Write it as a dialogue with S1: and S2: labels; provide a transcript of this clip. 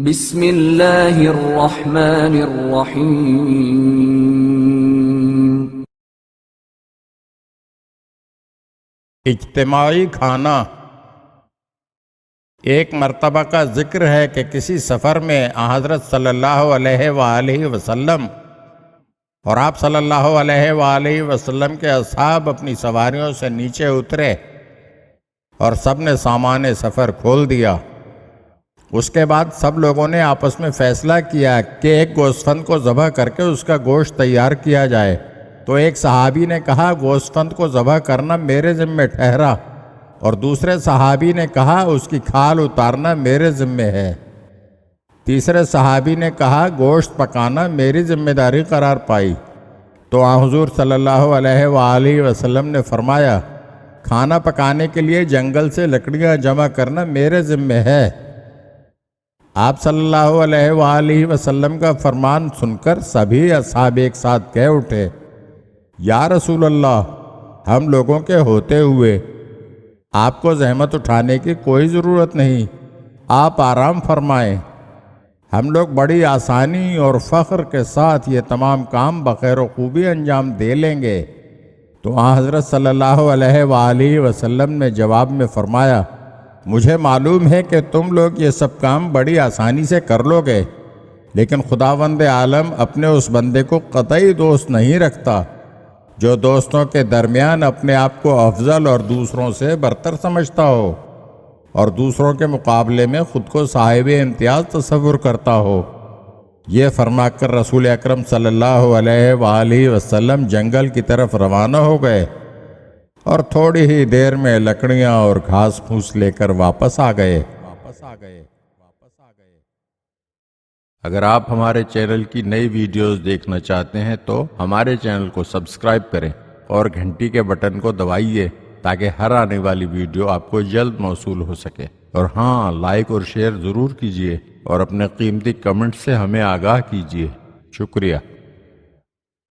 S1: بسم اللہ الرحمن الرحیم۔
S2: اجتماعی کھانا۔ ایک مرتبہ کا ذکر ہے کہ کسی سفر میں حضرت صلی اللہ علیہ وآلہ وسلم اور آپ صلی اللہ علیہ وآلہ وسلم کے اصحاب اپنی سواریوں سے نیچے اترے اور سب نے سامان سفر کھول دیا۔ اس کے بعد سب لوگوں نے آپس میں فیصلہ کیا کہ ایک گوسفند کو ذبح کر کے اس کا گوشت تیار کیا جائے۔ تو ایک صحابی نے کہا گوسفند کو ذبح کرنا میرے ذمہ ٹھہرا، اور دوسرے صحابی نے کہا اس کی کھال اتارنا میرے ذمہ ہے۔ تیسرے صحابی نے کہا گوشت پکانا میری ذمہ داری قرار پائی۔ تو حضور صلی اللہ علیہ وآلہ وسلم نے فرمایا کھانا پکانے کے لیے جنگل سے لکڑیاں جمع کرنا میرے ذمہ ہے۔ آپ صلی اللہ علیہ وآلہ وسلم کا فرمان سن کر سبھی اصحاب ایک ساتھ کہہ اٹھے یا رسول اللہ، ہم لوگوں کے ہوتے ہوئے آپ کو زحمت اٹھانے کی کوئی ضرورت نہیں، آپ آرام فرمائیں، ہم لوگ بڑی آسانی اور فخر کے ساتھ یہ تمام کام بخیر و خوبی انجام دے لیں گے۔ تو حضرت صلی اللہ علیہ وآلہ وسلم نے جواب میں فرمایا مجھے معلوم ہے کہ تم لوگ یہ سب کام بڑی آسانی سے کر لو گے، لیکن خداوند عالم اپنے اس بندے کو قطعی دوست نہیں رکھتا جو دوستوں کے درمیان اپنے آپ کو افضل اور دوسروں سے برتر سمجھتا ہو اور دوسروں کے مقابلے میں خود کو صاحب امتیاز تصور کرتا ہو۔ یہ فرما کر رسول اکرم صلی اللہ علیہ وآلہ وسلم جنگل کی طرف روانہ ہو گئے اور تھوڑی ہی دیر میں لکڑیاں اور گھاس پھوس لے کر واپس آ گئے۔ اگر آپ ہمارے چینل کی نئی ویڈیوز دیکھنا چاہتے ہیں تو ہمارے چینل کو سبسکرائب کریں اور گھنٹی کے بٹن کو دبائیے تاکہ ہر آنے والی ویڈیو آپ کو جلد موصول ہو سکے۔ اور ہاں، لائک اور شیئر ضرور کیجیے اور اپنے قیمتی کمنٹ سے ہمیں آگاہ کیجیے۔ شکریہ۔